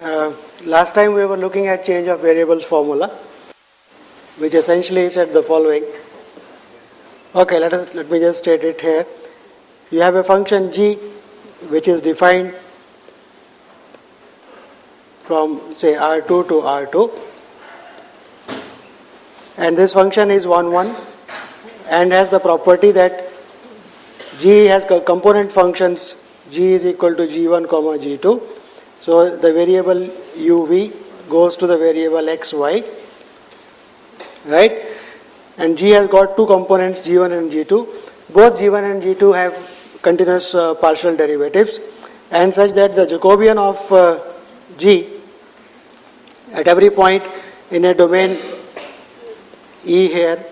Last time we were looking at change of variables formula, which essentially said the following. Okay, let me just state it here. You have a function g which is defined from say R2 to R2, and this function is 1, 1 and has the property that g has component functions g is equal to g1 comma g2. So the variable uv goes to the variable xy, right? And g has got two components g1 and g2. Both g1 and g2 have continuous partial derivatives, and such that the Jacobian of g at every point in a domain E here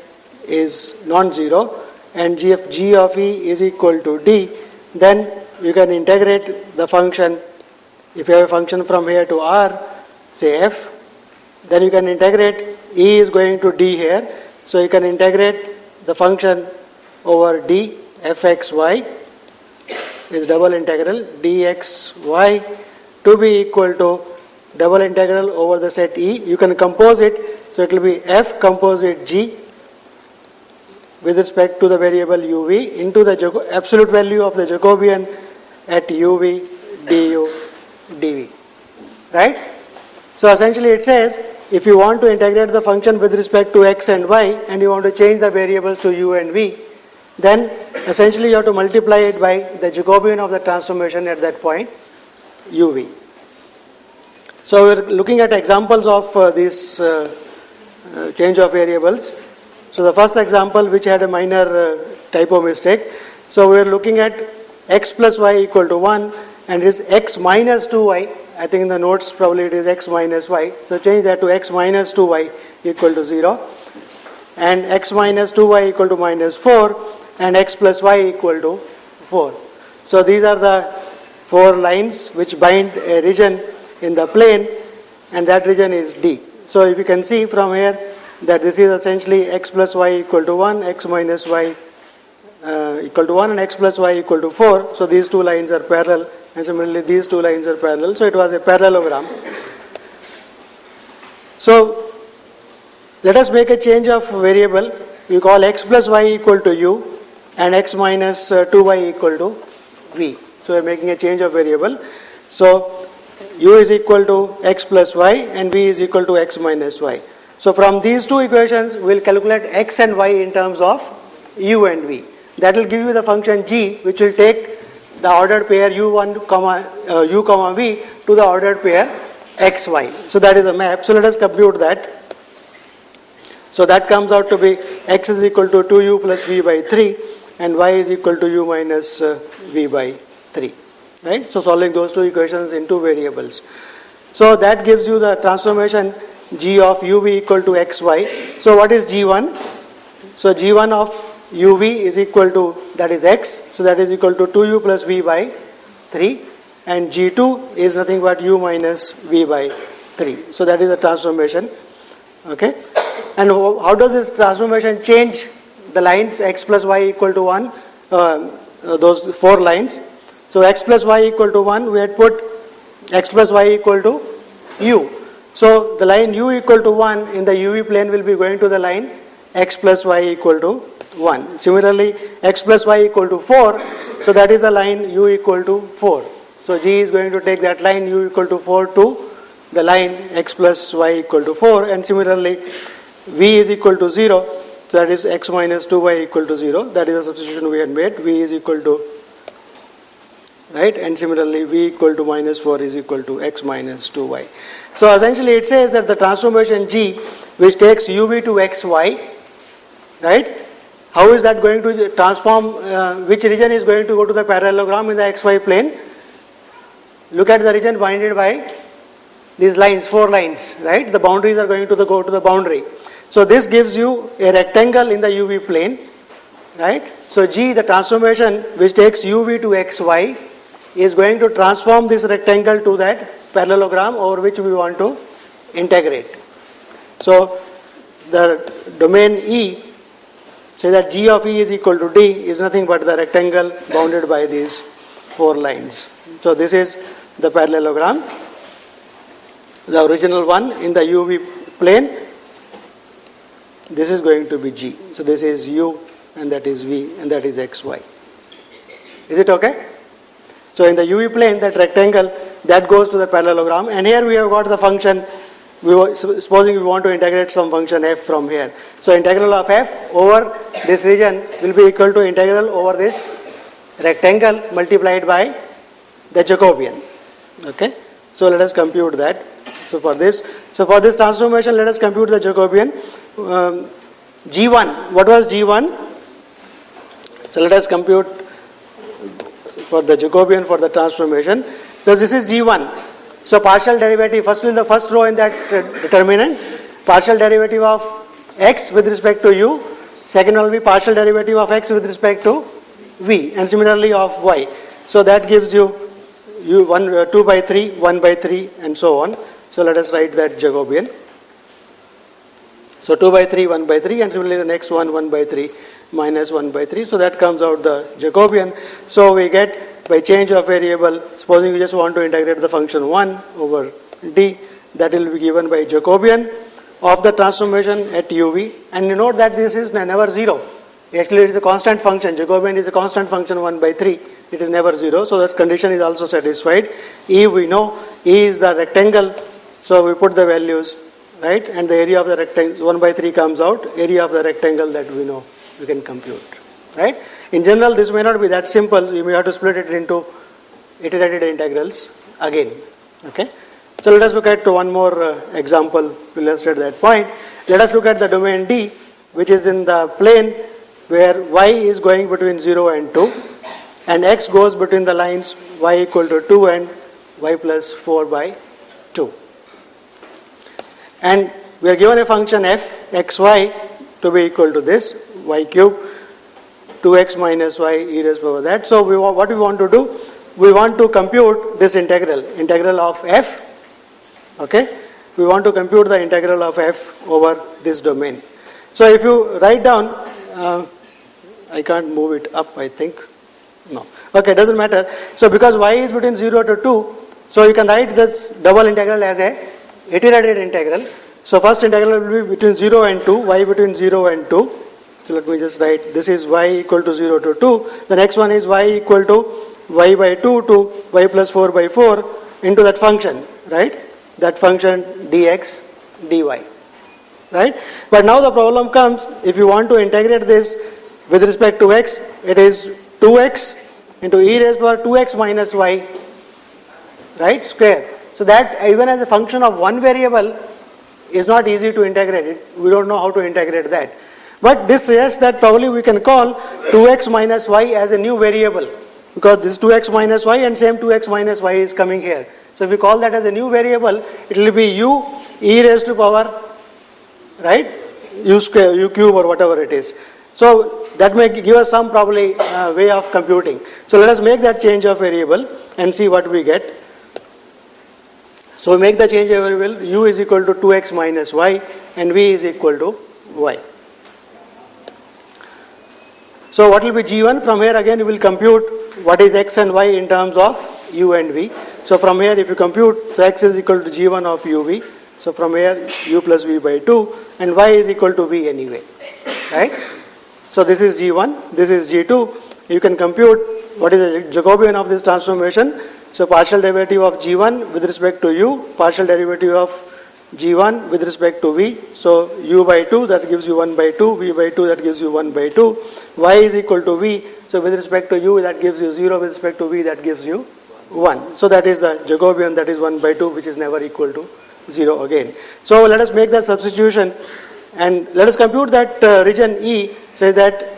is non-zero, and g of E is equal to d, then you can integrate the function. If you have a function from here to R, say f, then you can integrate E is going to d here, so you can integrate the function over d fxy is double integral dxy to be equal to double integral over the set E. You can compose it, so it will be f composite g with respect to the variable uv into the absolute value of the Jacobian at uv du dv, right? So essentially it says if you want to integrate the function with respect to x and y and you want to change the variables to u and v, then essentially you have to multiply it by the Jacobian of the transformation at that point uv. So we're looking at examples of this change of variables. So the first example, which had a minor typo mistake, so we're looking at x plus y equal to 1 and it is x minus 2y. I think in the notes probably it is x minus y. So change that to x minus 2y equal to 0, and x minus 2y equal to minus 4, and x plus y equal to 4. So these are the four lines which bind a region in the plane, and that region is D. So if you can see from here that this is essentially x plus y equal to 1, x minus y equal to 1, and x plus y equal to 4. So these two lines are parallel, and similarly these two lines are parallel. So it was a parallelogram. So let us make a change of variable. We call x plus y equal to u and x minus 2y equal to v. So we are making a change of variable. So u is equal to x plus y and v is equal to x minus y. So from these two equations we will calculate x and y in terms of u and v. That will give you the function g, which will take the ordered pair u1 u comma v to the ordered pair xy. So that is a map. So let us compute that. So that comes out to be x is equal to 2u plus v by 3 and y is equal to u minus v by 3. Right? So solving those two equations in two variables. So that gives you the transformation g of uv equal to xy. So what is g1? So g1 of uv is equal to, that is x, so that is equal to 2u plus v by 3, and g2 is nothing but u minus v by 3. So that is the transformation. Okay, and how does this transformation change the lines x plus y equal to 1, those four lines? So x plus y equal to 1, we had put x plus y equal to u. So the line u equal to 1 in the uv plane will be going to the line x plus y equal to 1. Similarly, x plus y equal to 4, so that is the line u equal to 4. So g is going to take that line u equal to 4 to the line x plus y equal to 4, and similarly v is equal to 0, so that is x minus 2y equal to 0. That is the substitution we had made. V is equal to, right, and similarly v equal to minus 4 is equal to x minus 2y. So essentially it says that the transformation g, which takes uv to xy, right, how is that going to transform, which region is going to go to the parallelogram in the xy plane? Look at the region bounded by these lines, four lines, right? The boundaries are going to go to the boundary. So this gives you a rectangle in the uv plane, right? So g, the transformation which takes uv to xy, is going to transform this rectangle to that parallelogram over which we want to integrate. So the domain E, say that g of E is equal to d, is nothing but the rectangle bounded by these four lines. So this is the parallelogram. the original one in the UV plane, this is going to be G. So this is U and that is V and that is XY. Is it okay? So in the UV plane, that rectangle, that goes to the parallelogram, and here we have got the function, supposing we want to integrate some function f from here. So integral of f over this region will be equal to integral over this rectangle multiplied by the Jacobian. Okay? So let us compute that. So for this transformation, let us compute the Jacobian. G1, what was G1? So let us compute for the Jacobian for the transformation. So this is G1. So partial derivative, first in the first row in that determinant, partial derivative of x with respect to u, second will be partial derivative of x with respect to v, and similarly of y. So that gives you 2 by 3, 1 by 3 and so on. So let us write that Jacobian. So 2 by 3, 1 by 3, and similarly the next one 1 by 3 minus 1 by 3. So that comes out the Jacobian. So we get, by change of variable, supposing we just want to integrate the function 1 over d, that will be given by Jacobian of the transformation at uv. And you note that this is never 0. Actually it is a constant function. Jacobian is a constant function 1 by 3. It is never 0. So that condition is also satisfied. E, we know E is the rectangle. So we put the values, right? And the area of the rectangle, 1 by 3 comes out. Area of the rectangle that we know, we can compute, right? In general, this may not be that simple. You may have to split it into iterated integrals again. Okay. So let us look at one more example to illustrate that point. Let us look at the domain D, which is in the plane where y is going between 0 and 2, and x goes between the lines y equal to 2 and y plus 4 by 2. And we are given a function f xy to be equal to this y cube 2x minus y e raised power that. So what we want to do, we want to compute this integral of f. Okay, we want to compute the integral of f over this domain. So if you write down, I can't move it up, I think. No. Okay, doesn't matter. So because y is between 0 to 2, so you can write this double integral as a iterated integral. So first integral will be between 0 and 2, y between 0 and 2. So let me just write, this is y equal to 0 to 2. The next one is y equal to y by 2 to y plus 4 by 4 into that function, right? That function dx dy, right? But now the problem comes, if you want to integrate this with respect to x, it is 2x into e raised power 2x minus y, right, square. So that even as a function of one variable is not easy to integrate it. We don't know how to integrate that. But this suggests that probably we can call 2x minus y as a new variable, because this 2x minus y and same 2x minus y is coming here. So if we call that as a new variable, it will be u e raised to power, right, u square, u cube or whatever it is. So that may give us some probably way of computing. So let us make that change of variable and see what we get. So we make the change of variable, u is equal to 2x minus y and v is equal to y. So what will be G1? From here again we will compute what is x and y in terms of u and v. So from here if you compute, so x is equal to G1 of uv. So from here u plus v by 2 and y is equal to v anyway, right? So this is G1, this is G2. You can compute what is the Jacobian of this transformation. So partial derivative of G1 with respect to u, partial derivative of G1 with respect to v. So u by 2, that gives you 1 by 2, v by 2, that gives you 1 by 2. Y is equal to v. So with respect to u, that gives you 0, with respect to v, that gives you 1. So that is the Jacobian, that is 1 by 2, which is never equal to 0 again. So let us make the substitution and let us compute that region E, say that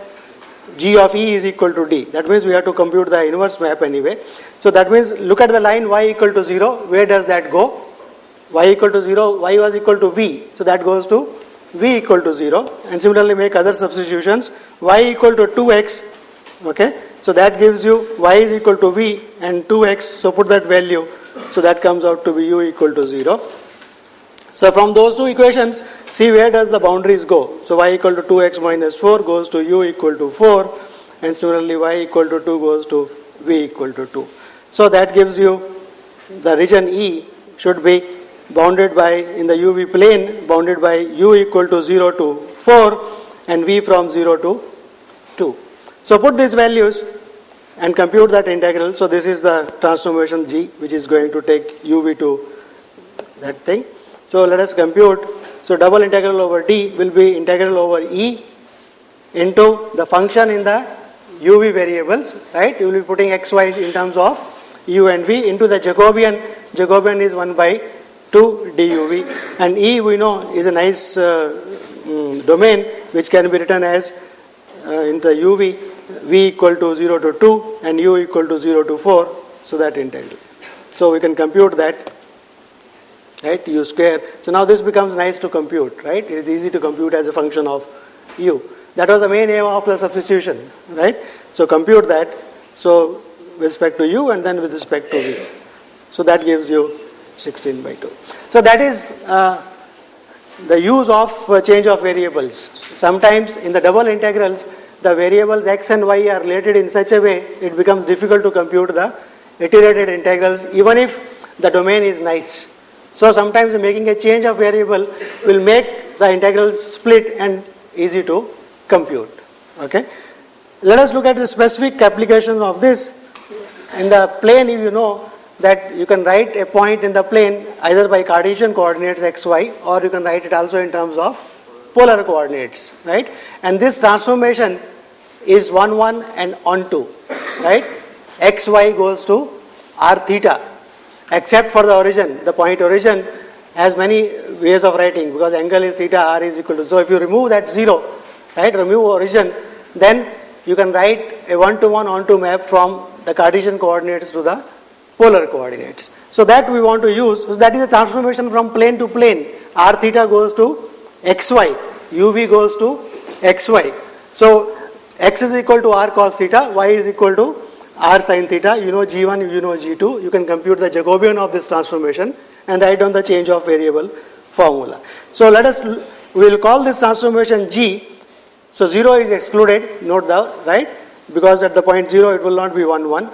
G of E is equal to D. That means we have to compute the inverse map anyway. So that means look at the line y equal to 0. Where does that go? Y equal to 0, y was equal to v. So that goes to v equal to 0. And similarly make other substitutions. Y equal to 2x. Okay. So that gives you y is equal to v and 2x. So put that value. So that comes out to be u equal to 0. So from those two equations, see where does the boundaries go. So y equal to 2x minus 4 goes to u equal to 4. And similarly y equal to 2 goes to v equal to 2. So that gives you the region E should be bounded by, in the UV plane, bounded by u equal to 0 to 4 and v from 0 to 2. So put these values and compute that integral. So this is the transformation G, which is going to take uv to that thing. So let us compute. So double integral over d will be integral over e into the function in the uv variables, right? You will be putting x, y in terms of u and v into the Jacobian. Jacobian is 1 by 2 duv, and e we know is a nice domain which can be written as in the uv v equal to 0 to 2 and u equal to 0 to 4. So that integral. So we can compute that, right, u square. So now this becomes nice to compute, right? It is easy to compute as a function of u. That was the main aim of the substitution, right? So compute that, so with respect to u and then with respect to v. So that gives you 16 by 2. So that is the use of change of variables. Sometimes in the double integrals, the variables x and y are related in such a way, it becomes difficult to compute the iterated integrals even if the domain is nice. So sometimes making a change of variable will make the integrals split and easy to compute. Okay. Let us look at the specific application of this. In the plane, you know that you can write a point in the plane either by Cartesian coordinates x, y, or you can write it also in terms of polar coordinates, right? And this transformation is 1, 1 and on 2, right? X, y goes to r theta, except for the origin. The point origin has many ways of writing because angle is theta, r is equal to. So if you remove that 0, right, remove origin, then you can write a 1-to-1 onto map from the Cartesian coordinates to the polar coordinates. So that we want to use. So that is a transformation from plane to plane. R theta goes to xy, uv goes to xy. So x is equal to r cos theta, y is equal to r sin theta. You know g1, you know g2. You can compute the Jacobian of this transformation and write down the change of variable formula. So let us, we will call this transformation g. So 0 is excluded, note that, right? Because at the point 0 it will not be 1, 1.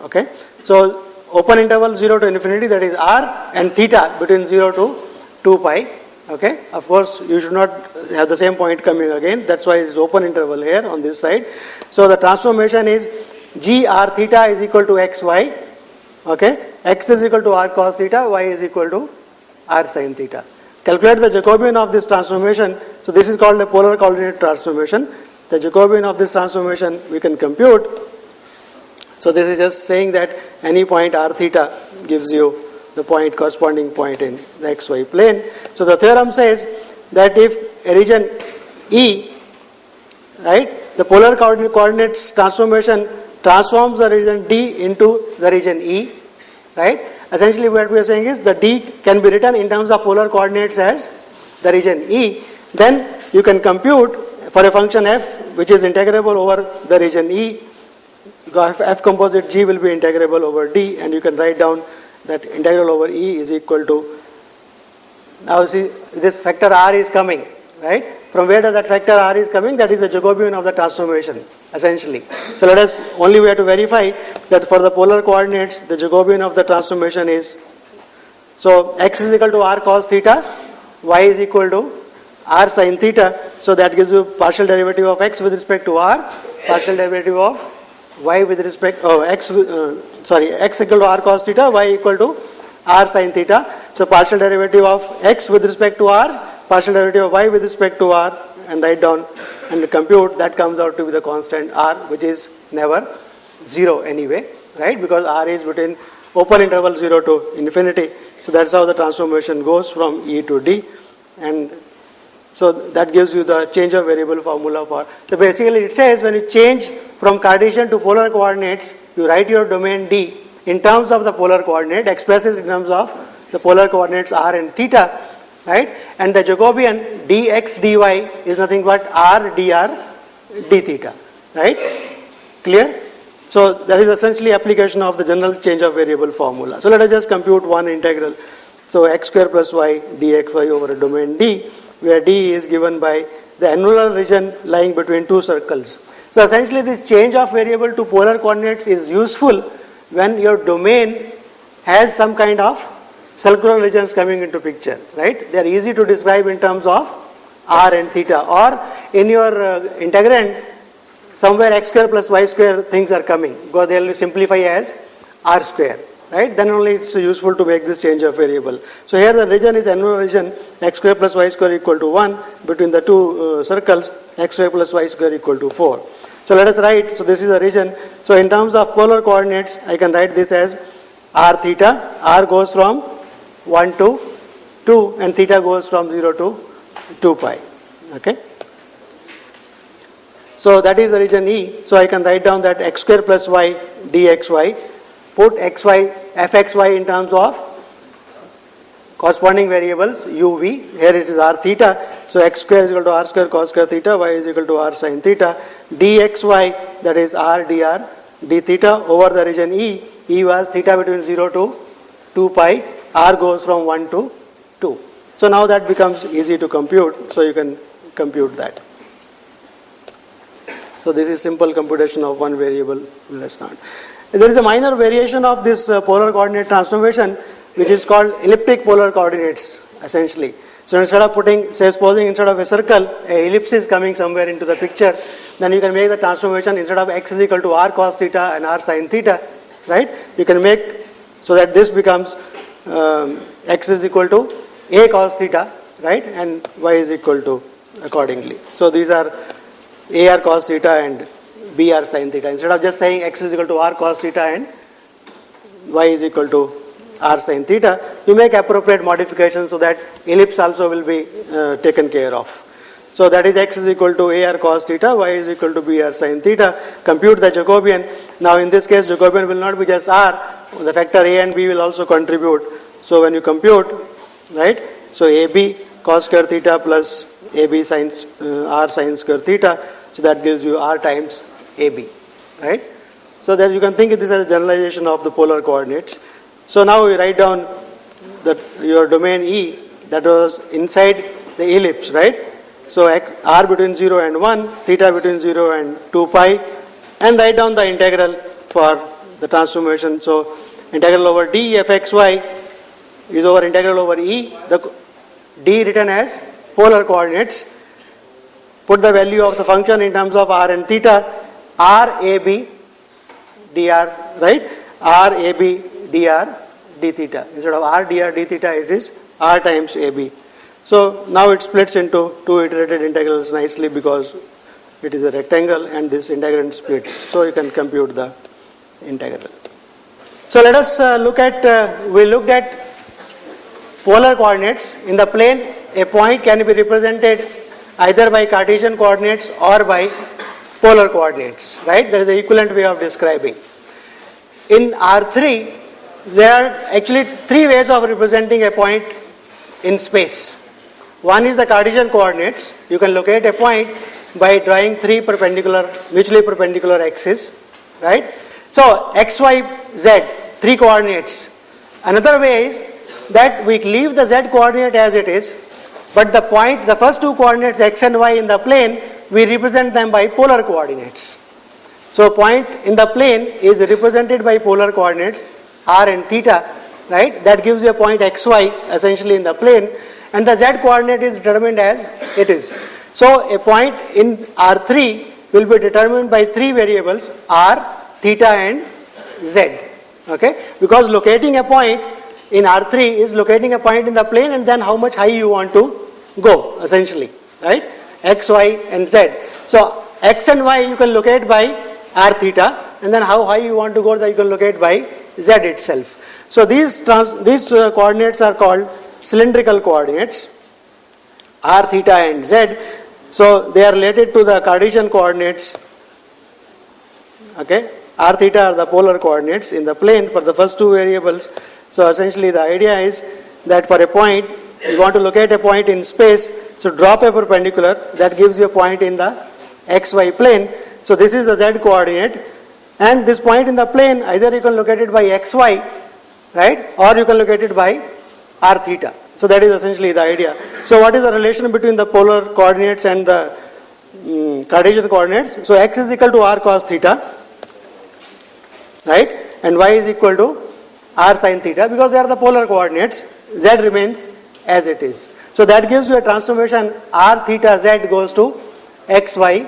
Okay. So open interval 0 to infinity, that is r, and theta between 0 to 2 pi. Okay. Of course, you should not have the same point coming again. That's why it's open interval here on this side. So the transformation is g r theta is equal to xy. Okay. X is equal to r cos theta, y is equal to r sin theta. Calculate the Jacobian of this transformation. So this is called a polar coordinate transformation. The Jacobian of this transformation we can compute. So this is just saying that any point r theta gives you the point, corresponding point in the xy plane. So the theorem says that if a region E, right, the polar coordinates transformation transforms the region D into the region E, right? Essentially what we are saying is the D can be written in terms of polar coordinates as the region E. Then you can compute for a function f which is integrable over the region E. F composite G will be integrable over D, and you can write down that integral over E is equal to, now see this factor R is coming, right? From where does that factor R is coming? That is the Jacobian of the transformation essentially. So let us, only we have to verify that for the polar coordinates the Jacobian of the transformation is, so x is equal to r cos theta, y is equal to r sin theta. So that gives you partial derivative of x with respect to r, partial derivative of y with respect, x equal to r cos theta, y equal to r sin theta. So partial derivative of x with respect to r, partial derivative of y with respect to r, and write down and compute. That comes out to be the constant r, which is never 0 anyway, right? Because r is between open interval 0 to infinity. So that's how the transformation goes from E to D, and so that gives you the change of variable formula for. So basically it says when you change from Cartesian to polar coordinates, you write your domain D in terms of the polar coordinate, express it in terms of the polar coordinates r and theta, right? And the Jacobian dx dy is nothing but r dr d theta, right? Clear? So that is essentially application of the general change of variable formula. So let us just compute one integral. So x square plus y dxy over a domain D, where D is given by the annular region lying between two circles. So essentially this change of variable to polar coordinates is useful when your domain has some kind of circular regions coming into picture, right? They are easy to describe in terms of r and theta, or in your integrand, somewhere x square plus y square things are coming, because they will simplify as r square, right? Then only it's useful to make this change of variable. So here the region is annular region, x square plus y square equal to 1, between the two circles, x square plus y square equal to 4. So let us write, so this is the region. So in terms of polar coordinates, I can write this as r theta. R goes from 1 to 2 and theta goes from 0 to 2 pi. Okay. So that is the region E. So I can write down that x square plus y dxy. Put xy, fxy in terms of corresponding variables uv. Here it is r theta. So x square is equal to r square cos square theta, y is equal to r sin theta. Dxy, that is r dr d theta over the region E. E was theta between 0 to 2 pi. R goes from 1 to 2. So now that becomes easy to compute. So you can compute that. So this is simple computation of one variable. Let's not. There is a minor variation of this polar coordinate transformation, which is called elliptic polar coordinates, essentially. So instead of putting, say, supposing instead of a circle, a ellipse is coming somewhere into the picture, then you can make the transformation instead of x is equal to r cos theta and r sin theta, right? You can make so that this becomes x is equal to a cos theta, right? And y is equal to accordingly. So these are a r cos theta and b r sin theta. Instead of just saying x is equal to r cos theta and y is equal to r sin theta, you make appropriate modifications so that ellipse also will be taken care of. So that is x is equal to a r cos theta, y is equal to b r sin theta. Compute the Jacobian. Now in this case, Jacobian will not be just r, the factor a and b will also contribute. So when you compute, right, so ab cos square theta plus ab sin r sin square theta, so that gives you r times ab, right? So that you can think of this as a generalization of the polar coordinates. So now we write down that your domain E, that was inside the ellipse, right? So r between 0 and 1, theta between 0 and 2 pi, and write down the integral for the transformation. So integral over d fxy is over integral over E, the d written as polar coordinates. Put the value of the function in terms of r and theta, r ab dr, right? R ab dr d theta. Instead of r dr d theta, it is r times ab. So now it splits into two iterated integrals nicely because it is a rectangle and this integrand splits. So you can compute the integral. So let us look at, we looked at polar coordinates. In the plane, a point can be represented either by Cartesian coordinates or by polar coordinates, right? There is an equivalent way of describing. In R3, there are actually three ways of representing a point in space. One is the Cartesian coordinates. You can locate a point by drawing three mutually perpendicular axes, right? So x, y, z, three coordinates. Another way is that we leave the z coordinate as it is, but the first two coordinates x and y in the plane, we represent them by polar coordinates. So point in the plane is represented by polar coordinates r and theta, right? That gives you a point xy essentially in the plane, and the z coordinate is determined as it is. So a point in R3 will be determined by three variables, r, theta and z, okay? Because locating a point in R3 is locating a point in the plane and then how much high you want to go, essentially, right? X, y and z. So x and y you can locate by r theta, and then how high you want to go, that you can locate by z itself. So these coordinates are called cylindrical coordinates, r, theta and z. So they are related to the Cartesian coordinates, okay? R, theta are the polar coordinates in the plane for the first two variables. So essentially the idea is that for a point, you want to locate a point in space, so drop a perpendicular, that gives you a point in the xy plane. So this is the z coordinate, and this point in the plane, either you can locate it by xy, right, or you can locate it by r theta. So that is essentially the idea. So what is the relation between the polar coordinates and the Cartesian coordinates? So x is equal to r cos theta, right, and y is equal to r sin theta, because they are the polar coordinates, z remains as it is. So that gives you a transformation r theta z goes to x, y,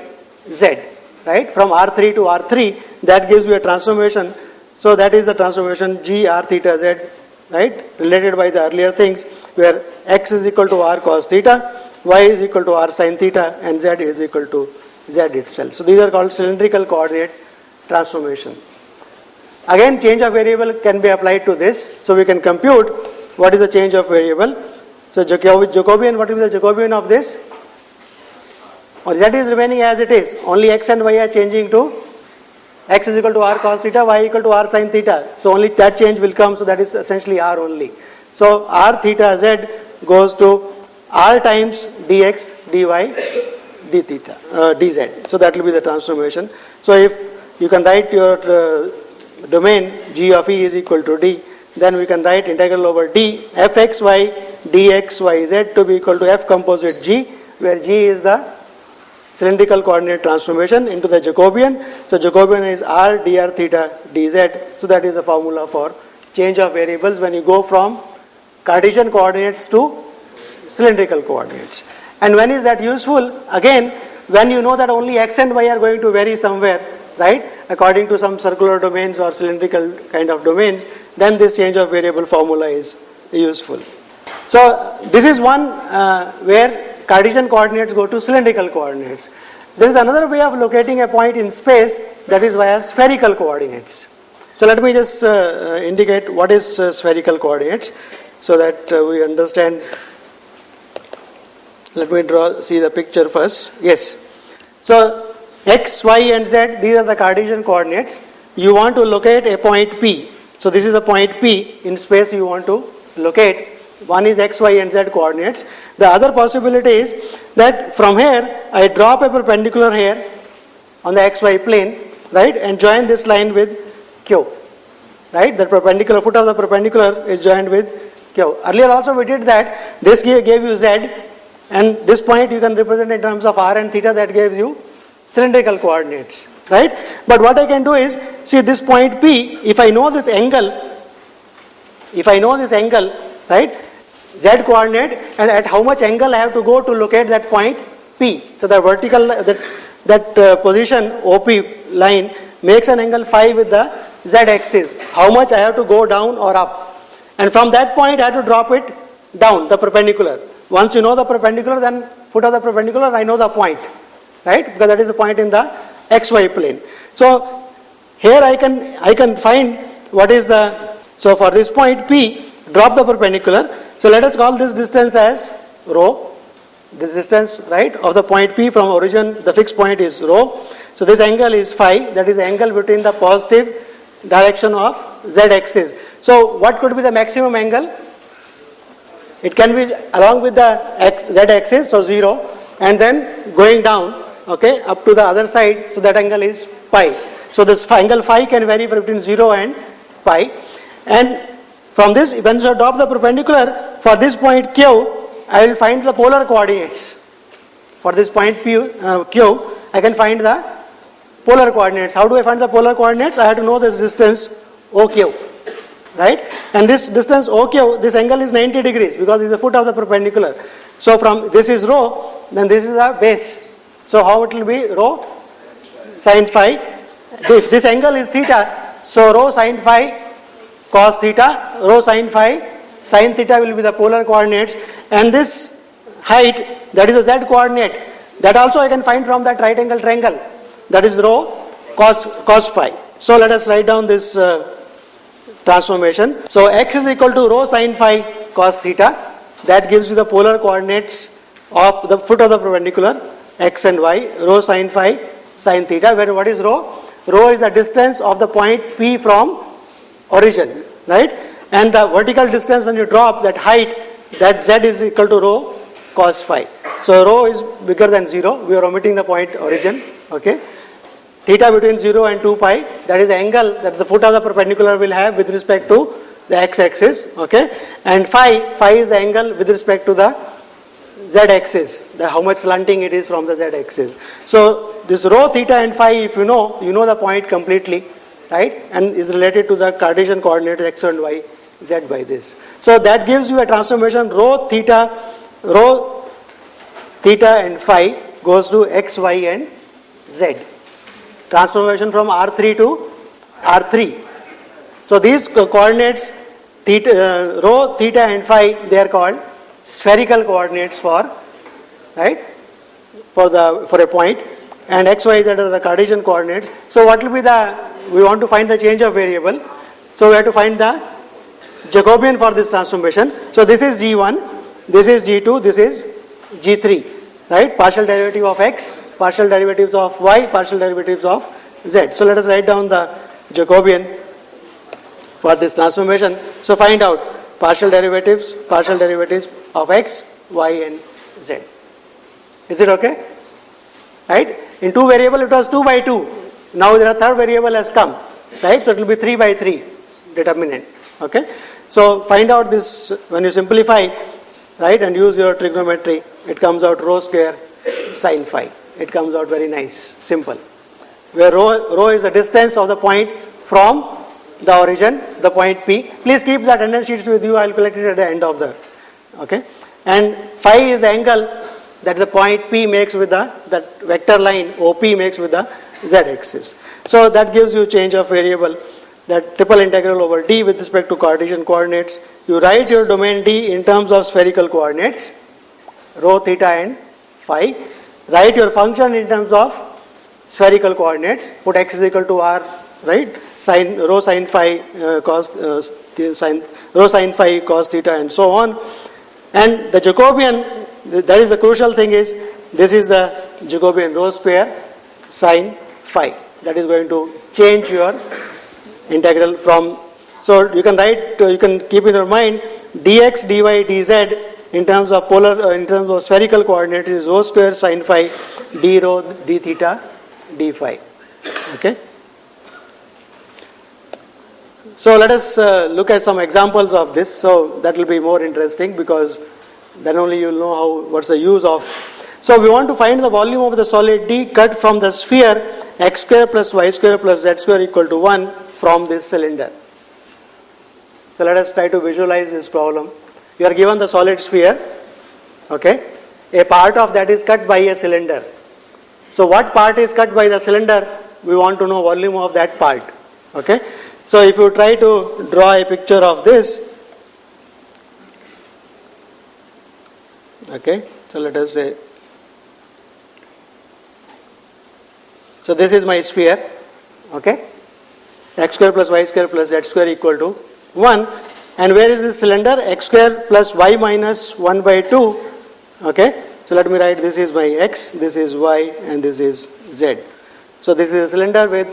z, right? From r3 to r3, that gives you a transformation. So that is the transformation g r theta z, right? Related by the earlier things, where x is equal to r cos theta, y is equal to r sin theta, and z is equal to z itself. So these are called cylindrical coordinate transformation. Again, change of variable can be applied to this. So we can compute what is the change of variable. So Jacobian, what will be the Jacobian of this? Or z is remaining as it is. Only x and y are changing to x is equal to r cos theta, y equal to r sin theta. So only that change will come. So that is essentially r only. So r theta z goes to r times dx, dy, d theta, dz. So that will be the transformation. So if you can write your domain g of E is equal to d, then we can write integral over d fxy dxyz to be equal to f composite g, where g is the cylindrical coordinate transformation into the Jacobian. So Jacobian is r dr theta dz. So that is the formula for change of variables when you go from Cartesian coordinates to cylindrical coordinates. And when is that useful? Again, when you know that only x and y are going to vary somewhere, right, according to some circular domains or cylindrical kind of domains, then this change of variable formula is useful. So this is one where Cartesian coordinates go to cylindrical coordinates. There is another way of locating a point in space, that is via spherical coordinates. So let me just indicate what is spherical coordinates so that we understand. Let me see the picture first. Yes. So x, y and z, these are the Cartesian coordinates. You want to locate a point P. So this is the point P in space you want to locate. One is x, y and z coordinates. The other possibility is that from here I drop a perpendicular here on the xy plane, right, and join this line with Q, right. The perpendicular foot of the perpendicular is joined with Q. Earlier also we did that. This gave you z, and this point you can represent in terms of r and theta, that gives you cylindrical coordinates, right. But what I can do is, see this point P, if I know this angle, right, z coordinate, and at how much angle I have to go to locate that point P. So the vertical, that position OP line makes an angle phi with the z axis. How much I have to go down or up, and from that point I have to drop it down, the perpendicular. Once you know the perpendicular, then foot of the perpendicular, I know the point, right, because that is the point in the xy plane. So here I can find what is the, so for this point P, drop the perpendicular. So let us call this distance as rho. This distance, right, of the point P from origin, the fixed point is rho. So this angle is phi, that is the angle between the positive direction of z axis. So what could be the maximum angle? It can be along with the z axis, so 0, and then going down, okay, up to the other side, so that angle is pi. So this angle phi can vary between 0 and pi. And from this, when you drop the perpendicular, for this point Q, I will find the polar coordinates. For this point Q, I can find the polar coordinates. How do I find the polar coordinates? I have to know this distance OQ, right? And this distance OQ, this angle is 90 degrees because it is the foot of the perpendicular. So from this is rho, then this is the base. So how it will be? Rho sin phi. If this angle is theta, so rho sin phi cos theta, rho sin phi sin theta will be the polar coordinates, and this height, that is the z coordinate, that also I can find from that right angle triangle, that is rho cos phi. So let us write down this transformation. So x is equal to rho sin phi cos theta, that gives you the polar coordinates of the foot of the perpendicular, x and y, rho sin phi sin theta, where what is rho? Rho is the distance of the point P from origin, right? And the vertical distance when you drop, that height, that z is equal to rho cos phi. So rho is bigger than 0, we are omitting the point origin, okay? Theta between 0 and 2 pi, that is the angle that the foot of the perpendicular will have with respect to the x-axis, okay? And phi is the angle with respect to the z-axis, how much slanting it is from the z-axis. So this rho, theta and phi, if you know the point completely, right? And is related to the Cartesian coordinates x and y, z by this. So that gives you a transformation rho theta and phi goes to x, y and z. Transformation from R3 to R3. So these coordinates theta, rho, theta and phi, they are called spherical coordinates for, right, for a point, and x, y, z are the Cartesian coordinates. So what will be we want to find the change of variable. So we have to find the Jacobian for this transformation. So this is G1, this is G2, this is G3, right? Partial derivative of x, partial derivatives of y, partial derivatives of z. So let us write down the Jacobian for this transformation. So find out partial derivatives of x, y and z. Is it okay? Right? In two variable it was 2 by 2. Now there are third variable has come, right? So it will be 3 by 3 determinant. Okay? So find out this when you simplify, right, and use your trigonometry, it comes out rho square sine phi. It comes out very nice, simple. Where rho is the distance of the point from the origin, the point P. Please keep the attendance sheets with you. I will collect it at the end of the, okay. And phi is the angle that the point P makes with that vector line OP makes with the z-axis. So that gives you change of variable, that triple integral over D with respect to Cartesian coordinates. You write your domain D in terms of spherical coordinates, rho, theta and phi. Write your function in terms of spherical coordinates. Put x is equal to r, right? Rho sine phi cos rho sine phi cos theta and so on. And the Jacobian, that is the crucial thing, is this is the Jacobian rho square sine phi. That is going to change your integral from. So you can write, you can keep in your mind dx, dy, dz in terms of in terms of spherical coordinates is rho square sine phi d rho d theta d phi. Okay. So let us look at some examples of this. So that will be more interesting because then only you will know what's the use of. So we want to find the volume of the solid D cut from the sphere x square plus y square plus z square equal to 1 from this cylinder. So let us try to visualize this problem. You are given the solid sphere, okay. A part of that is cut by a cylinder. So what part is cut by the cylinder? We want to know volume of that part, okay. So if you try to draw a picture of this, okay, so let us say, so this is my sphere, okay, x square plus y square plus z square equal to 1, and where is this cylinder? X square plus y minus 1 by 2, okay. So let me write, this is my x, this is y and this is z. So this is a cylinder with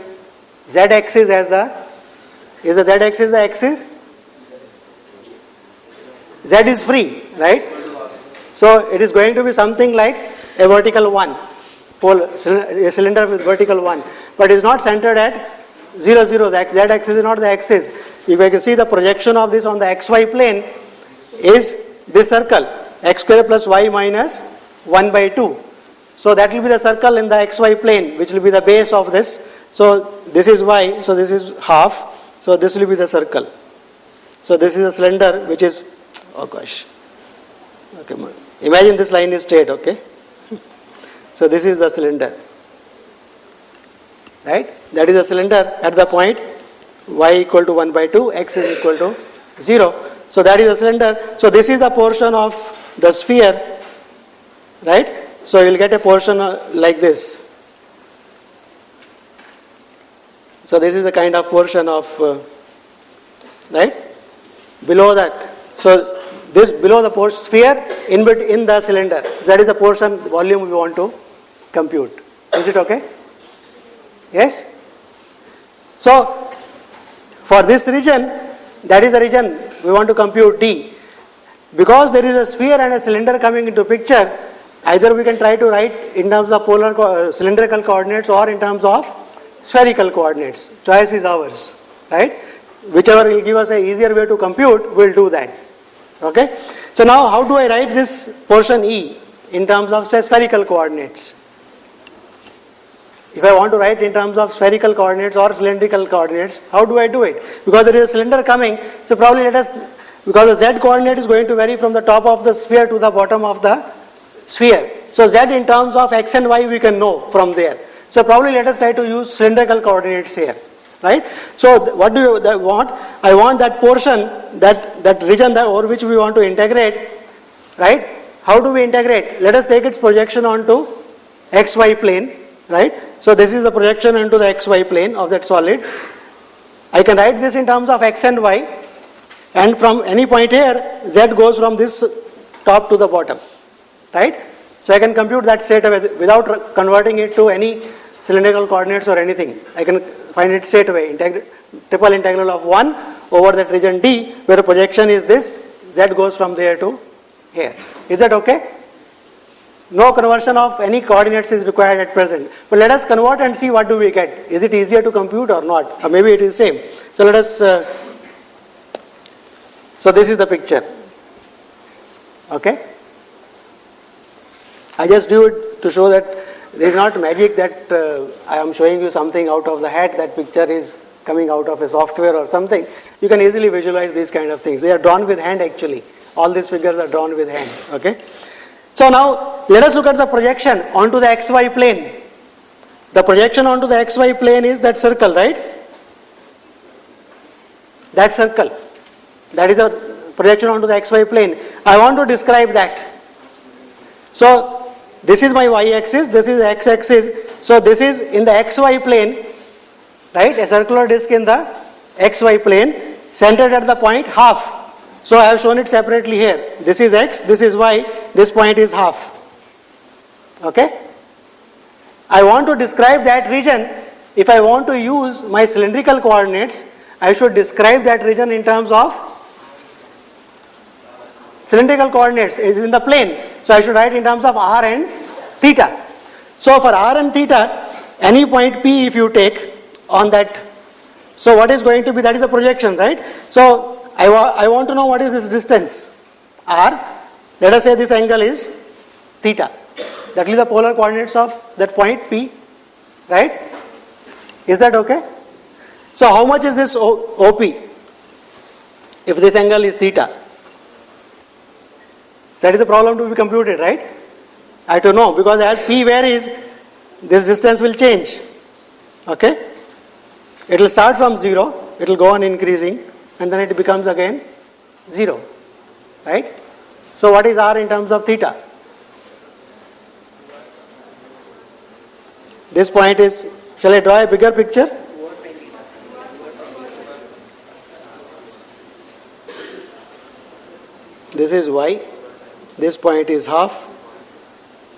z-axis as is the z-axis the axis? Z is free, right? So it is going to be something like a vertical 1, a cylinder with vertical 1, but it is not centered at 0, 0. The z-axis is not the axis. If I can see the projection of this on the xy plane is this circle, x square plus y minus 1 by 2. So that will be the circle in the xy plane, which will be the base of this. So this is y, so this is half. So this will be the circle. So this is a cylinder which is, oh gosh, okay, imagine this line is straight, okay. So this is the cylinder, right? That is the cylinder at the point y equal to 1 by 2, x is equal to 0. So that is the cylinder. So this is the portion of the sphere, right? So you will get a portion like this. So this is the kind of portion of, right, below that. So this below the sphere in the cylinder, that is the portion volume we want to compute. Is it okay? Yes? So for this region, that is the region we want to compute D. Because there is a sphere and a cylinder coming into picture, either we can try to write in terms of polar cylindrical coordinates or in terms of spherical coordinates. Choice is ours, right? Whichever will give us an easier way to compute, we'll do that. Okay? So now how do I write this portion E in terms of, say, spherical coordinates? If I want to write in terms of spherical coordinates or cylindrical coordinates, how do I do it? Because there is a cylinder coming, so probably because the z coordinate is going to vary from the top of the sphere to the bottom of the sphere. So z in terms of x and y we can know from there. So probably let us try to use cylindrical coordinates here, right? So what do you want? I want that portion, that region over which we want to integrate, right? How do we integrate? Let us take its projection onto xy plane, right? So this is the projection into the xy plane of that solid. I can write this in terms of x and y, and from any point here, z goes from this top to the bottom, right? So I can compute that straight away without converting it to any cylindrical coordinates or anything. I can find it straight away, triple integral of 1 over that region D, where the projection is this, z goes from there to here. Is that okay? No conversion of any coordinates is required at present. But let us convert and see what do we get. Is it easier to compute or not? Or maybe it is same. So let us, so this is the picture. Okay? I just do it to show that there is not magic that I am showing you something out of the hat, that picture is coming out of a software or something. You can easily visualize these kind of things. They are drawn with hand actually. All these figures are drawn with hand. Okay? So now let us look at the projection onto the xy plane. The projection onto the xy plane is that circle, right? That circle. That is a projection onto the xy plane. I want to describe that. So this is my y-axis, this is x-axis. So this is in the xy plane, right? A circular disc in the xy plane, centered at the point half. So I have shown it separately here. This is x, this is y, this point is half. Okay? I want to describe that region. If I want to use my cylindrical coordinates, I should describe that region in terms of cylindrical coordinates. It is in the plane. So I should write in terms of r and theta. So for r and theta, any point P if you take on that, so what is going to be, that is the projection, right? So I want to know what is this distance, r. Let us say this angle is theta. That is the polar coordinates of that point P, right? Is that okay? So how much is this OP if this angle is theta? That is the problem to be computed, right? I have to know, because as P varies, this distance will change. Okay? It will start from 0, it will go on increasing, and then it becomes again 0. Right? So what is r in terms of theta? This point is, shall I draw a bigger picture? This is y, this point is half.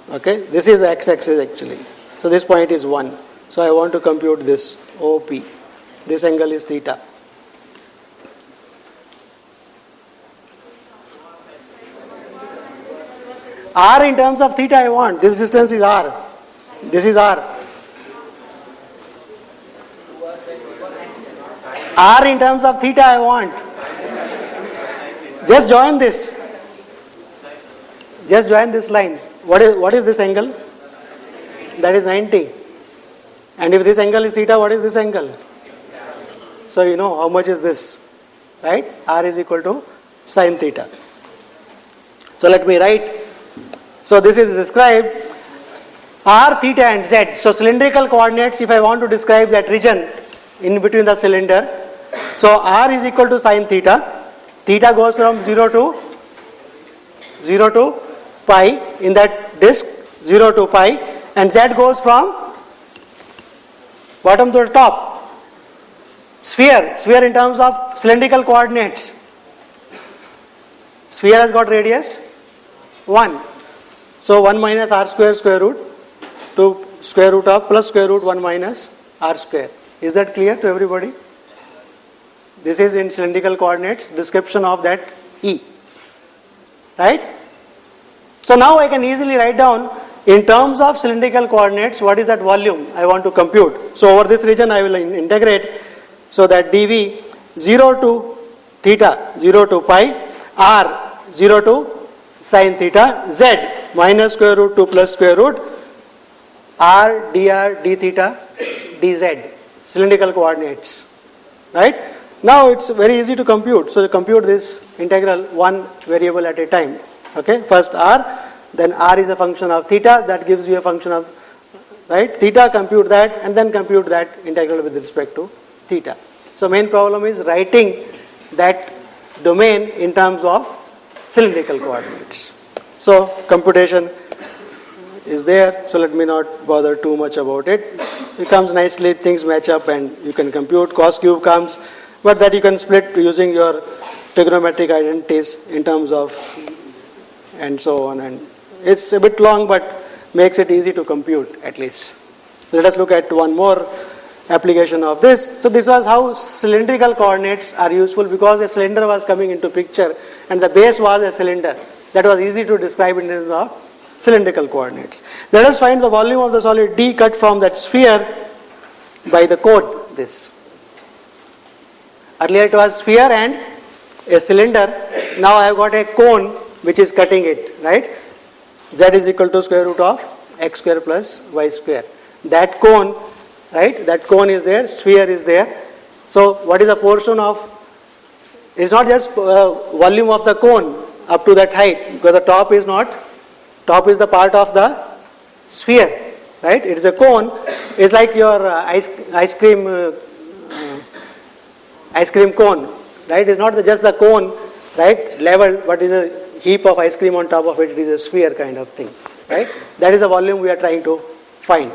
Okay, this is x-axis actually. So this point is 1. So I want to compute this OP. This angle is theta. R in terms of theta I want. This distance is r. This is r. R in terms of theta I want. Just join this. Just join this line. What is this angle? That is 90. And if this angle is theta, what is this angle? So you know how much is this, right? R is equal to sine theta. So let me write. So this is described r, theta and z. So cylindrical coordinates, if I want to describe that region in between the cylinder. So r is equal to sine theta. Theta goes from 0 to pi in that disk, 0 to pi, and z goes from bottom to the top. Sphere in terms of cylindrical coordinates. Sphere has got radius 1. So 1 minus r square root to square root of plus square root 1 minus r square. Is that clear to everybody? This is in cylindrical coordinates, description of that E. Right? So now I can easily write down in terms of cylindrical coordinates what is that volume I want to compute. So over this region I will integrate. So that dV 0 to theta, 0 to pi, r 0 to sine theta, z minus square root to plus square root r, dr, d theta, dz, cylindrical coordinates, right? Now it's very easy to compute. So you compute this integral one variable at a time. Okay, first r, then r is a function of theta, that gives you a function of, right, theta, compute that, and then compute that integral with respect to theta. So main problem is writing that domain in terms of cylindrical coordinates. So computation is there, so let me not bother too much about it. It comes nicely, things match up and you can compute, cos cube comes, but that you can split using your trigonometric identities in terms of, and so on, and it's a bit long but makes it easy to compute at least. Let us look at one more application of this. So this was how cylindrical coordinates are useful, because a cylinder was coming into picture and the base was a cylinder. That was easy to describe in terms of cylindrical coordinates. Let us find the volume of the solid D cut from that sphere by the code this. Earlier it was sphere and a cylinder. Now I have got a cone which is cutting it, right? Z is equal to square root of x square plus y square. That cone, right? That cone is there, sphere is there. So what is the portion of, it's not just volume of the cone up to that height, because the top is not, top is the part of the sphere, right? It is a cone. It's like your ice cream cone, right? It's not just the cone, right, leveled, but is a heap of ice cream on top of it. It is a sphere kind of thing, right? That is the volume we are trying to find.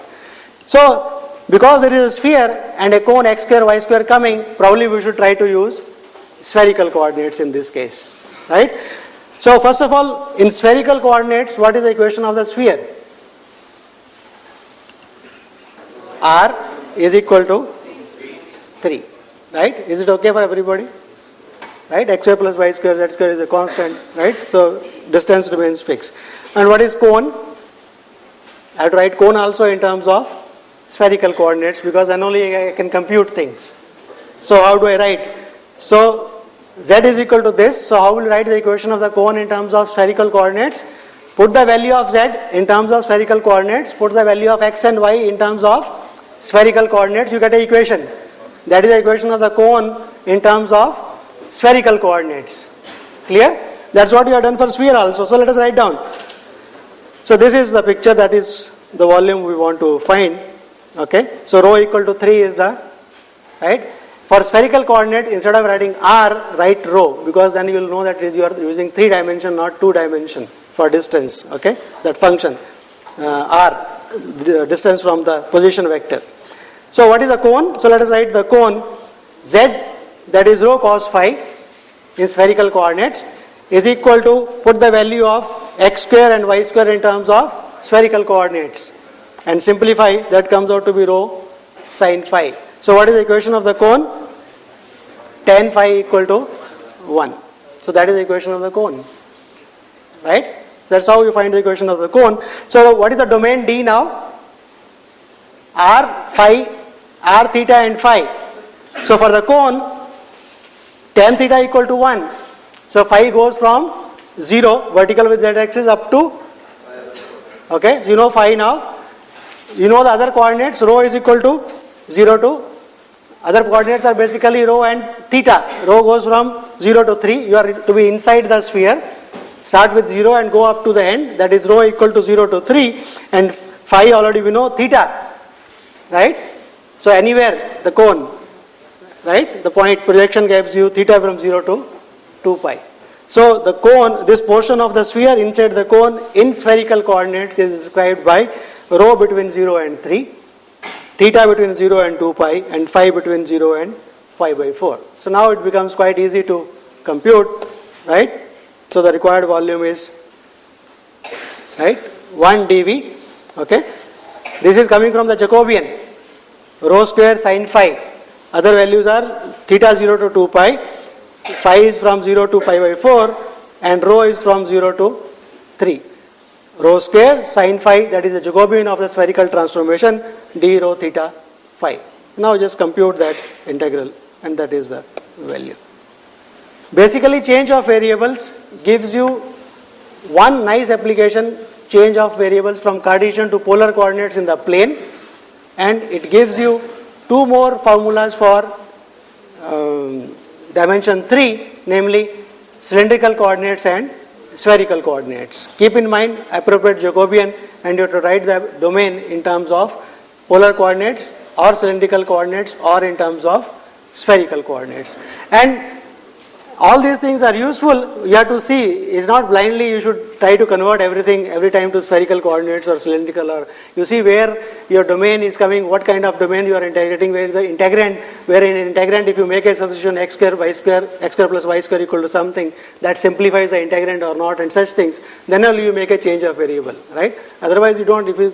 So because it is a sphere and a cone x square y square coming, probably we should try to use spherical coordinates in this case, right? So first of all, in spherical coordinates, what is the equation of the sphere? R is equal to 3, right? Is it okay for everybody? Right? X square plus y square, z square is a constant, right? So distance remains fixed. And what is cone? I have to write cone also in terms of spherical coordinates, because then only I can compute things. So how do I write? So z is equal to this. So how will you write the equation of the cone in terms of spherical coordinates? Put the value of z in terms of spherical coordinates, put the value of x and y in terms of spherical coordinates, you get an equation. That is the equation of the cone in terms of spherical coordinates. Clear? That's what we have done for sphere also. So let us write down. So this is the picture, that is the volume we want to find. Okay. So rho equal to 3 is the, right? For spherical coordinates, instead of writing r, write rho, because then you will know that you are using 3 dimension, not 2 dimension for distance. Okay. That function r, distance from the position vector. So what is the cone? So let us write the cone z, that is rho cos phi in spherical coordinates, is equal to, put the value of x square and y square in terms of spherical coordinates and simplify, that comes out to be rho sin phi. So what is the equation of the cone? Tan phi equal to 1. So that is the equation of the cone, right? So that's how you find the equation of the cone. So what is the domain D now? R, phi, r theta and phi. So for the cone, tan theta equal to 1. So phi goes from 0, vertical with z axis, up to, okay, so you know phi now. You know the other coordinates, rho is equal to 0 to, other coordinates are basically rho and theta. Rho goes from 0 to 3, you are to be inside the sphere, start with 0 and go up to the end, that is rho equal to 0 to 3, and phi already we know, theta, right? So anywhere, the cone, right, the point projection gives you theta from 0 to 2 pi. So the cone, this portion of the sphere inside the cone in spherical coordinates is described by rho between 0 and 3, theta between 0 and 2 pi, and phi between 0 and pi by 4. So now it becomes quite easy to compute, right? So the required volume is, right, 1 dV, okay. This is coming from the Jacobian, rho square sin phi. Other values are theta 0 to 2 pi, phi is from 0 to pi by 4, and rho is from 0 to 3. Rho square sin phi, that is the Jacobian of the spherical transformation, d rho theta phi. Now just compute that integral, and that is the value. Basically, change of variables gives you one nice application, change of variables from Cartesian to polar coordinates in the plane, and it gives you two more formulas for dimension 3, namely cylindrical coordinates and spherical coordinates. Keep in mind appropriate Jacobian, and you have to write the domain in terms of polar coordinates or cylindrical coordinates or in terms of spherical coordinates. And all these things are useful. You have to see, it's not blindly you should try to convert everything every time to spherical coordinates or cylindrical, or you see where your domain is coming, what kind of domain you are integrating, where the integrand, where in integrand if you make a substitution x square plus y square equal to something, that simplifies the integrand or not and such things, then only you make a change of variable, right? Otherwise you don't. If you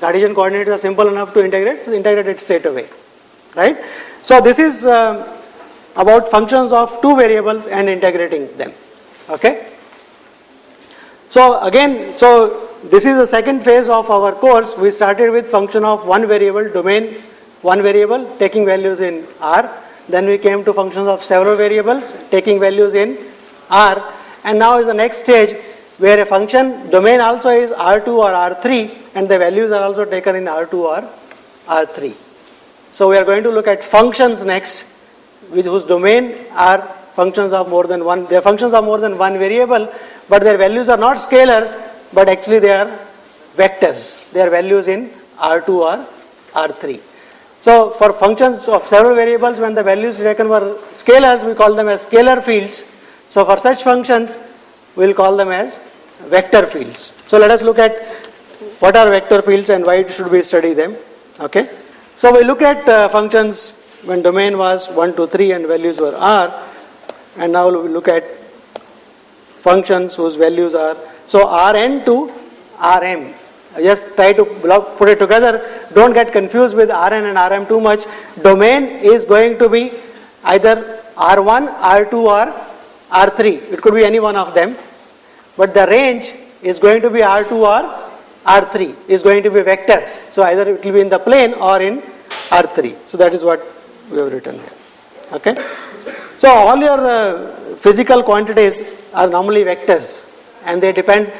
Cartesian coordinates are simple enough to integrate it straight away, right? So this is about functions of two variables and integrating them. Okay. So again, this is the second phase of our course. We started with function of one variable, domain one variable taking values in R. Then we came to functions of several variables taking values in R. And now is the next stage where a function domain also is R2 or R3 and the values are also taken in R2 or R3. So we are going to look at functions next, whose domain are functions of more than one. They are functions of more than one variable, but their values are not scalars, but actually they are vectors. They are values in R2 or R3. So for functions of several variables, when the values taken were scalars, we call them as scalar fields. So for such functions, we will call them as vector fields. So let us look at what are vector fields and why should we study them. Okay. So we look at functions when domain was 1, 2, 3 and values were R, and now we look at functions whose values are, so Rn to Rm. Just try to put it together, don't get confused with Rn and Rm too much. Domain is going to be either R1, R2 or R3, it could be any one of them, but the range is going to be R2 or R3, is going to be vector, so either it will be in the plane or in R3, so that is what we have written here. Okay. So all your physical quantities are normally vectors, and they depend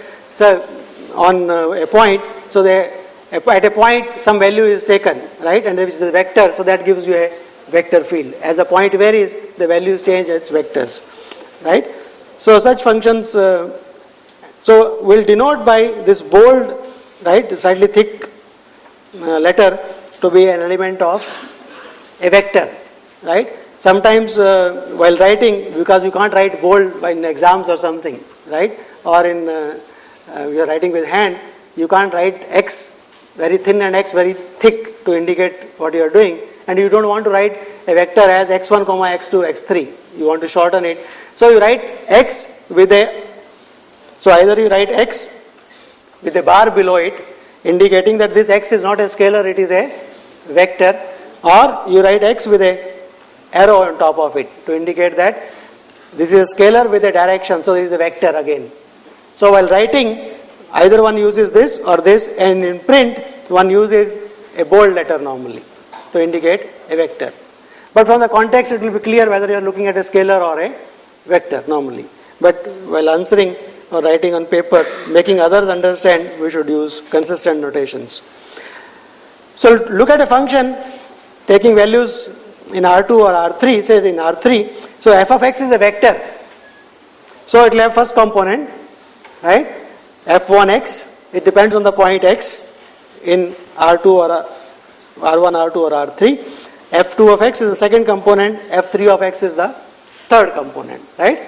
on a point. So at a point some value is taken, right, and which is a vector. So that gives you a vector field. As the point varies, the values change as vectors, right? So such functions. So we'll denote by this bold, right, slightly thick letter to be an element of a vector, right? Sometimes while writing, because you can't write bold in exams or something, right? Or in you are writing with hand, you can't write X very thin and X very thick to indicate what you are doing, and you don't want to write a vector as x1, x2, x3. You want to shorten it, so you write X with a. So either you write X with a bar below it, indicating that this X is not a scalar, it is a vector. Or you write X with a arrow on top of it to indicate that this is a scalar with a direction, so there is a vector again. So while writing, either one uses this or this, and in print one uses a bold letter normally to indicate a vector. But from the context it will be clear whether you are looking at a scalar or a vector normally. But while answering or writing on paper, making others understand, we should use consistent notations. So look at a function taking values in R2 or R3, say in R3, so f of x is a vector. So it will have first component, right, f1x, it depends on the point x in R2 or R1, R2 or R3. f2 of x is the second component, f3 of x is the third component, right.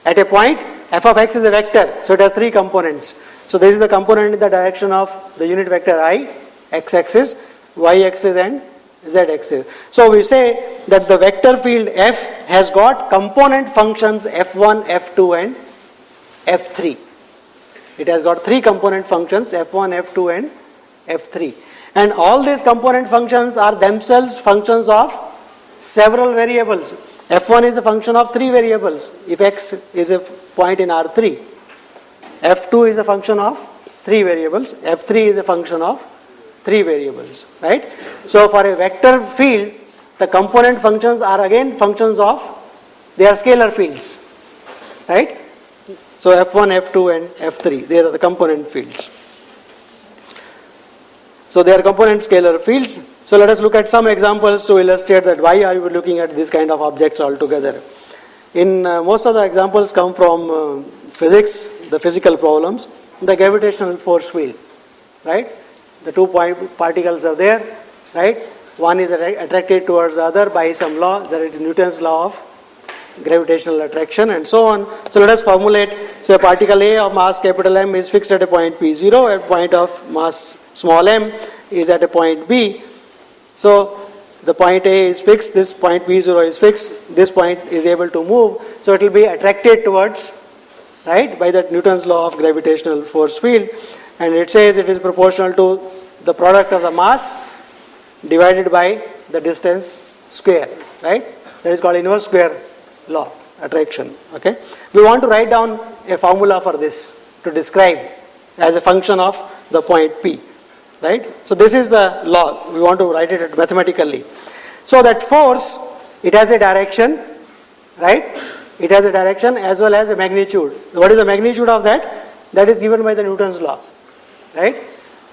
At a point, f of x is a vector, so it has three components. So this is the component in the direction of the unit vector I, x-axis, y-axis and z-axis. So we say that the vector field F has got component functions f1, f2 and f3. It has got three component functions f1, f2 and f3. And all these component functions are themselves functions of several variables. f1 is a function of three variables if x is a point in R3. f2 is a function of three variables. f3 is a function of three variables, right? So for a vector field, the component functions are again functions of, they are scalar fields, right? So F1, F2 and F3, they are the component fields. So they are component scalar fields. So let us look at some examples to illustrate that why are we looking at this kind of objects altogether. In most of the examples come from physics, the physical problems, the gravitational force field, right? The two particles are there, right? One is attracted towards the other by some law, that is Newton's law of gravitational attraction and so on. So let us formulate, so a particle A of mass capital M is fixed at a point P0, at a point of mass small m is at a point B. So the point A is fixed, this point P0 is fixed, this point is able to move, so it will be attracted towards, right, by that Newton's law of gravitational force field, and it says it is proportional to the product of the mass divided by the distance square, right? That is called inverse square law, attraction, okay? We want to write down a formula for this to describe as a function of the point P, right? So this is the law, we want to write it mathematically. So that force, it has a direction, right? It has a direction as well as a magnitude. What is the magnitude of that? That is given by the Newton's law, right?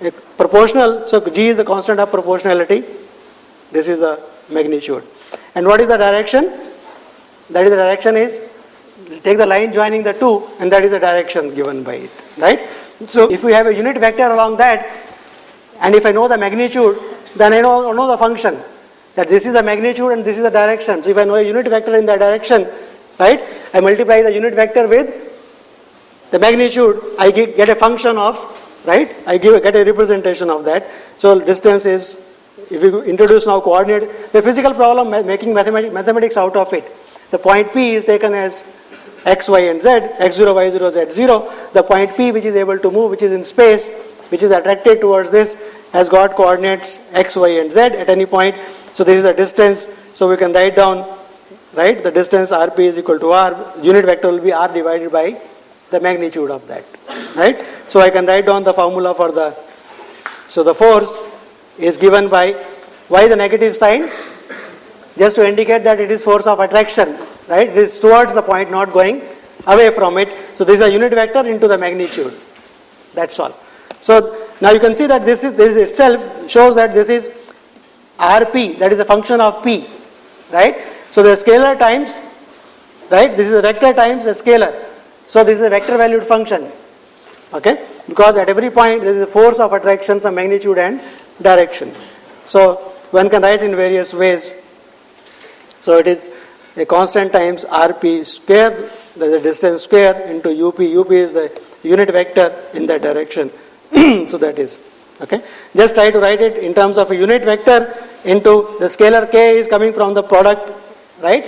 A proportional, so G is the constant of proportionality. This is the magnitude. And what is the direction? That is the direction is, take the line joining the two, and that is the direction given by it, right? So if we have a unit vector along that, and if I know the magnitude, then I know the function, that this is the magnitude and this is the direction. So if I know a unit vector in that direction, right, I multiply the unit vector with the magnitude, I get a function of, right, I get a representation of that. So distance is, if we introduce now coordinate, the physical problem making mathematics out of it. The point P is taken as x, y and z, x0, y0, z0. The point P which is able to move, which is in space, which is attracted towards this, has got coordinates x, y and z at any point. So this is the distance. So we can write down, right, the distance rp is equal to r, unit vector will be r divided by the magnitude of that, right? So I can write down the formula for the, so the force is given by, why the negative sign? Just to indicate that it is force of attraction, right? It is towards the point, not going away from it. So this is a unit vector into the magnitude. That's all. So now you can see that this itself shows that this is Rp, that is a function of P, right? So the scalar times, right? This is a vector times a scalar. So this is a vector valued function, okay? Because at every point there is a force of attraction, some magnitude and direction. So one can write in various ways. So it is a constant times Rp square, that is the distance square, into Up. Up is the unit vector in that direction. So that is, okay. Just try to write it in terms of a unit vector into the scalar k is coming from the product, right,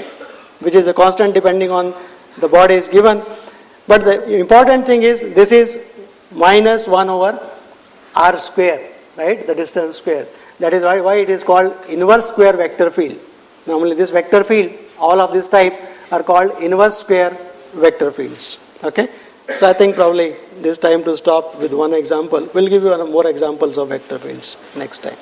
which is a constant depending on the body is given. But the important thing is this is minus 1 over r square, right, the distance square. That is why it is called inverse square vector field. Normally this vector field, all of this type are called inverse square vector fields, okay. So I think probably this time to stop with one example. We'll give you more examples of vector fields next time.